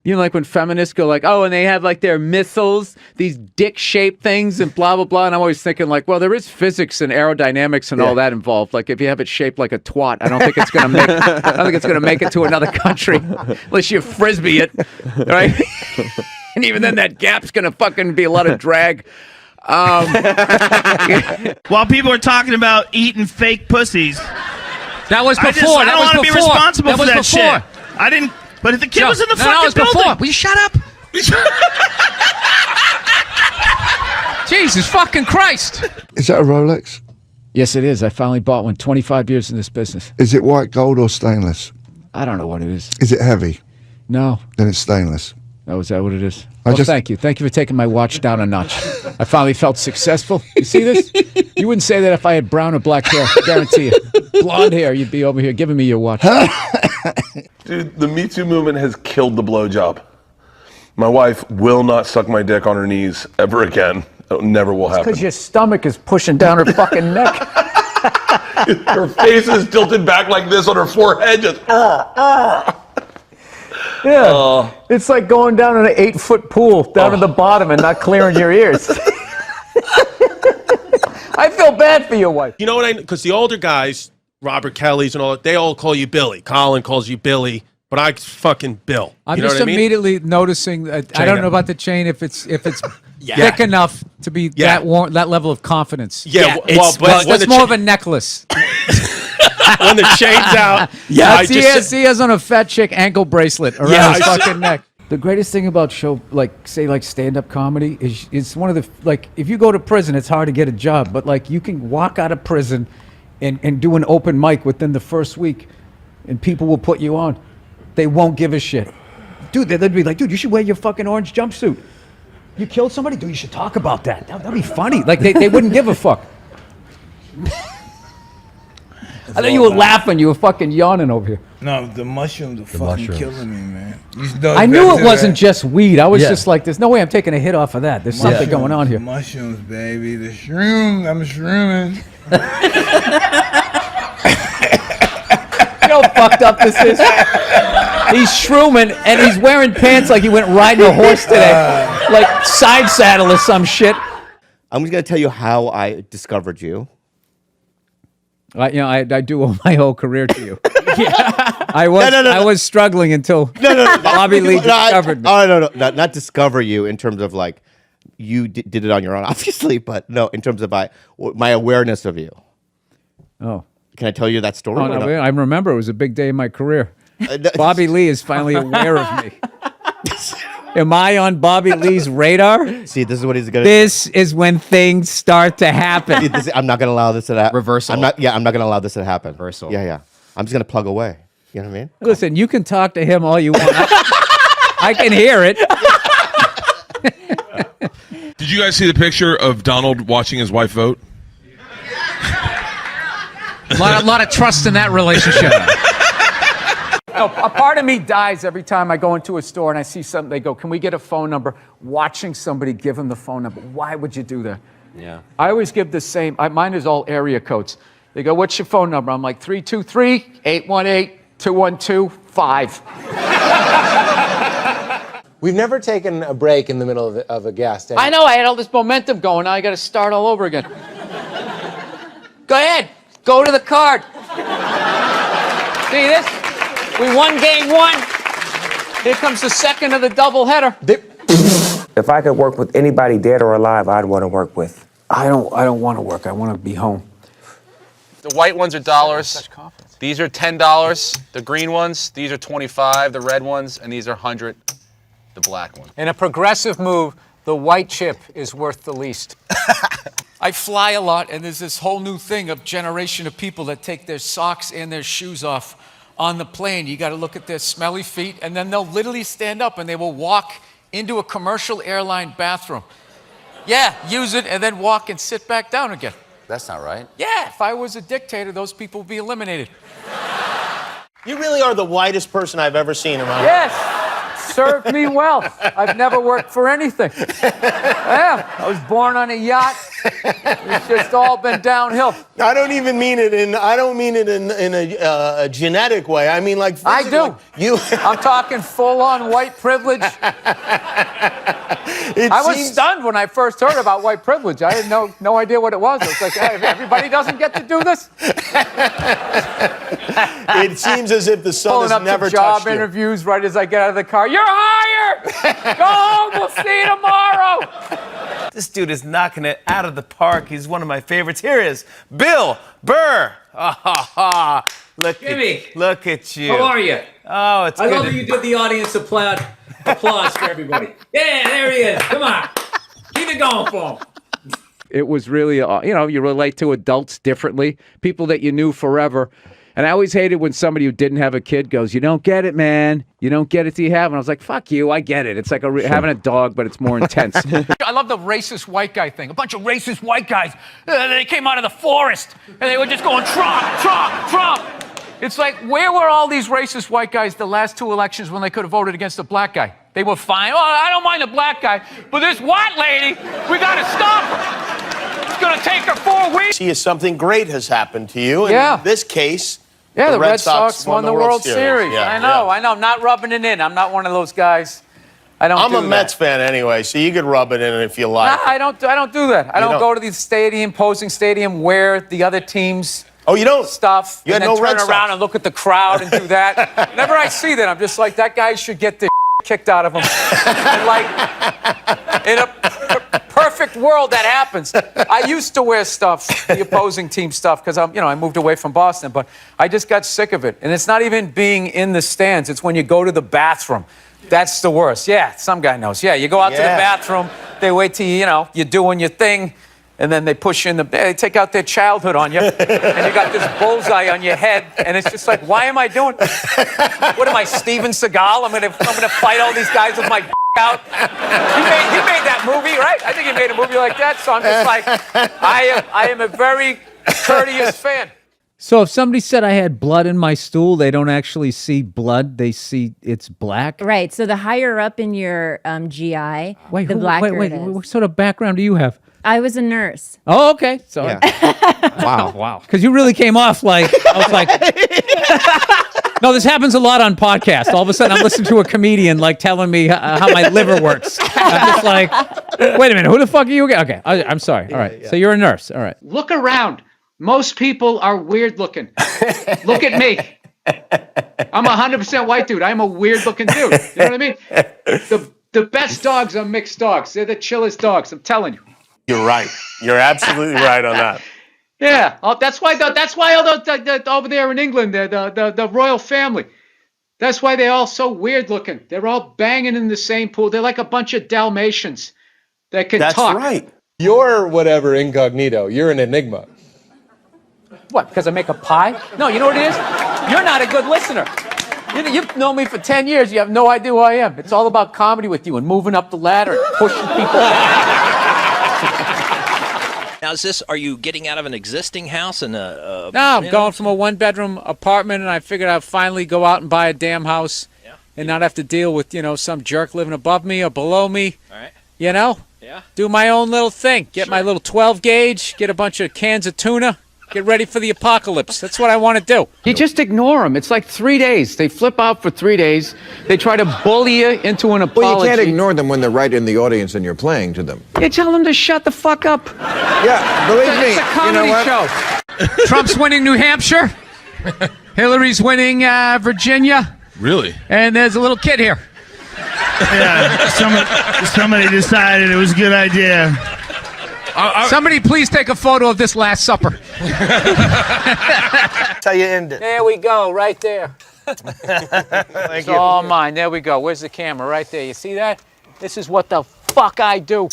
You know, like when feminists go like, oh, and they have like their missiles, these dick-shaped things and blah, blah, blah. And I'm always thinking like, well, there is physics and aerodynamics and all that involved. Like if you have it shaped like a twat, I don't think it's going to make it to another country unless you Frisbee it, right? And even then that gap's going to fucking be a lot of drag. While people are talking about eating fake pussies. That was before. I don't want to be responsible for that shit. I didn't... But if the kid was in the fucking building. Before. Will you shut up? Jesus fucking Christ. Is that a Rolex? Yes, it is. I finally bought one. 25 years in this business. Is it white gold or stainless? I don't know what it is. Is it heavy? No. Then it's stainless. Oh, is that what it is? Well, thank you. Thank you for taking my watch down a notch. I finally felt successful. You see this? You wouldn't say that if I had brown or black hair. I guarantee you. Blonde hair, you'd be over here giving me your watch. Dude, the Me Too movement has killed the blowjob. My wife will not suck my dick on her knees ever again. It never will happen. Because your stomach is pushing down her fucking neck. Her face is tilted back like this on her forehead, just Yeah, it's like going down in an 8-foot pool down at the bottom and not clearing your ears. I feel bad for your wife. You know what because the older guys, Robert Kelly's and all that, they all call you Billy. Colin calls you Billy, but I fucking Bill. I'm you know just what I mean? immediately noticing that I don't know about the chain if it's Yeah. thick enough to be that level of confidence. Yeah, but that's more of a necklace. When the chain's out. Yeah, he has on a fat chick ankle bracelet around his fucking neck. The greatest thing about stand-up comedy is it's one of the, if you go to prison, it's hard to get a job, but you can walk out of prison and do an open mic within the first week and people will put you on. They won't give a shit. Dude, they'd be like, dude, you should wear your fucking orange jumpsuit. You killed somebody? Dude, you should talk about that. That'd be funny. They wouldn't give a fuck. I thought you were laughing. You were fucking yawning over here. No, the mushrooms are fucking killing me, man. I knew it wasn't just weed. I was just like, there's no way I'm taking a hit off of that. There's something going on here. Mushrooms, baby. The shrooms. I'm shrooming. You know how fucked up this is? He's shrooming, and he's wearing pants like he went riding a horse today. Like side saddle or some shit. I'm just going to tell you how I discovered you. I do owe my whole career to you. I was struggling until Bobby Lee discovered me. Oh, no, not discover you in terms of you did it on your own, obviously, but no, in terms of my awareness of you. Oh. Can I tell you that story? Oh, no, I remember it was a big day in my career. Bobby Lee is finally aware of me. Am I on Bobby Lee's radar? See, this is what he's going to... This is when things start to happen. I'm not going to allow this to happen. Reversal. I'm not going to allow this to happen. Reversal. Yeah. I'm just going to plug away. You know what I mean? Listen, you can talk to him all you want. I can hear it. Did you guys see the picture of Donald watching his wife vote? A lot of trust in that relationship. A part of me dies every time I go into a store and I see something. They go, "Can we get a phone number?" Watching somebody give them the phone number. Why would you do that? Yeah. I always give the same. Mine is all area codes. They go, "What's your phone number?" I'm like 323-818-212-5. We've never taken a break in the middle of a gas station. I know. I had all this momentum going. Now I got to start all over again. Go ahead. Go to the card. See this? We won game one. Here comes the second of the doubleheader. If I could work with anybody dead or alive, I'd want to work with. I don't want to work. I want to be home. The white ones are dollars. These are $10. The green ones, these are 25. The red ones, and these are 100. The black one. In a progressive move, the white chip is worth the least. I fly a lot, and there's this whole new thing of generation of people that take their socks and their shoes off on the plane. You got to look at their smelly feet, and then they'll literally stand up and they will walk into a commercial airline bathroom. Yeah, use it and then walk and sit back down again. That's not right. Yeah, if I was a dictator, those people would be eliminated. You really are the whitest person I've ever seen around. Yes, served me well. I've never worked for anything. I was born on a yacht. It's just all been downhill. I don't even mean it in. I don't mean it in a genetic way. I mean like. I do. I'm talking full-on white privilege. I was stunned when I first heard about white privilege. I had no idea what it was. I was like, hey, everybody doesn't get to do this. It seems as if the sun Pulling has up never to job touched you. interviews right as I get out of the car. You're hired. Go home. We'll see you tomorrow. This dude is knocking it out of the park. He's one of my favorites. Here is Bill Burr. Look at you. How are you? Oh, it's I good. love that you did the audience applause for everybody. Yeah, there he is. Come on. Keep it going for him. It was really, you relate to adults differently, people that you knew forever. And I always hated when somebody who didn't have a kid goes, you don't get it, man. You don't get it till you have. And I was like, fuck you, I get it. It's like having a dog, but it's more intense. I love the racist white guy thing. A bunch of racist white guys. They came out of the forest, and they were just going, Trump, Trump, Trump. It's like, where were all these racist white guys the last 2 elections when they could have voted against a black guy? They were fine. Oh, I don't mind the black guy, but this white lady, we got to stop her. It's going to take her 4 weeks. See, something great has happened to you. Yeah. In this case, yeah, the Red Sox won the World Series. Yeah, I know. I'm not rubbing it in. I'm not one of those guys. I'm a Mets fan anyway, so you could rub it in if you like. I don't do that. I don't go to the opposing stadium, wear the other team's stuff, You and had then no Red turn Sox. around and look at the crowd and do that. Whenever I see that, I'm just like, that guy should get the kicked out of him. And like, in a perfect world, that happens. I used to wear stuff, the opposing team stuff, because I moved away from Boston, but I just got sick of it. And it's not even being in the stands. It's when you go to the bathroom. That's the worst. Yeah, some guy knows. Yeah, you go out to the bathroom, they wait till you're doing your thing, and then they push you in they take out their childhood on you, and you got this bullseye on your head, and it's just like, why am I doing this? What am I, Steven Seagal? I'm gonna fight all these guys with my out. He made that movie, right? I think he made a movie like that, so I'm just like, I am a very courteous fan. So if somebody said I had blood in my stool, they don't actually see blood, they see it's black? Right, so the higher up in your GI, the blacker it is. What sort of background do you have? I was a nurse. Oh, okay. So wow. Because you really came off like, I was like, no, this happens a lot on podcasts. All of a sudden I'm listening to a comedian like telling me how my liver works. I'm just like, wait a minute, who the fuck are you again? Okay, I'm sorry. All right, so you're a nurse. All right. Look around. Most people are weird looking. Look at me. I'm 100% white dude. I'm a weird looking dude. You know what I mean? The best dogs are mixed dogs. They're the chillest dogs. I'm telling you. You're right. You're absolutely right on that. Yeah. That's why all over there in England, the royal family. That's why they're all so weird looking. They're all banging in the same pool. They're like a bunch of Dalmatians that can talk. That's right. You're whatever incognito. You're an enigma. What, because I make a pie? No, you know what it is? You're not a good listener. You've known me for 10 years. You have no idea who I am. It's all about comedy with you and moving up the ladder and pushing people down. Now, are you getting out of an existing house and No, I'm going from a one-bedroom apartment, and I figured I'd finally go out and buy a damn house and not have to deal with, some jerk living above me or below me. All right. Yeah. Do my own little thing. Get my little 12 gauge, get a bunch of cans of tuna. Get ready for the apocalypse. That's what I want to do. You just ignore them. It's like 3 days. They flip out for 3 days. They try to bully you into an apology. Well, you can't ignore them when they're right in the audience and you're playing to them. You tell them to shut the fuck up. Yeah, believe me. It's a comedy show. Trump's winning New Hampshire. Hillary's winning Virginia. Really? And there's a little kid here. Yeah, somebody decided it was a good idea. Somebody please take a photo of this Last Supper. That's how you end it. There we go, right there. Thank It's you. all mine. There we go. Where's the camera? Right there. You see that? This is what the fuck I do.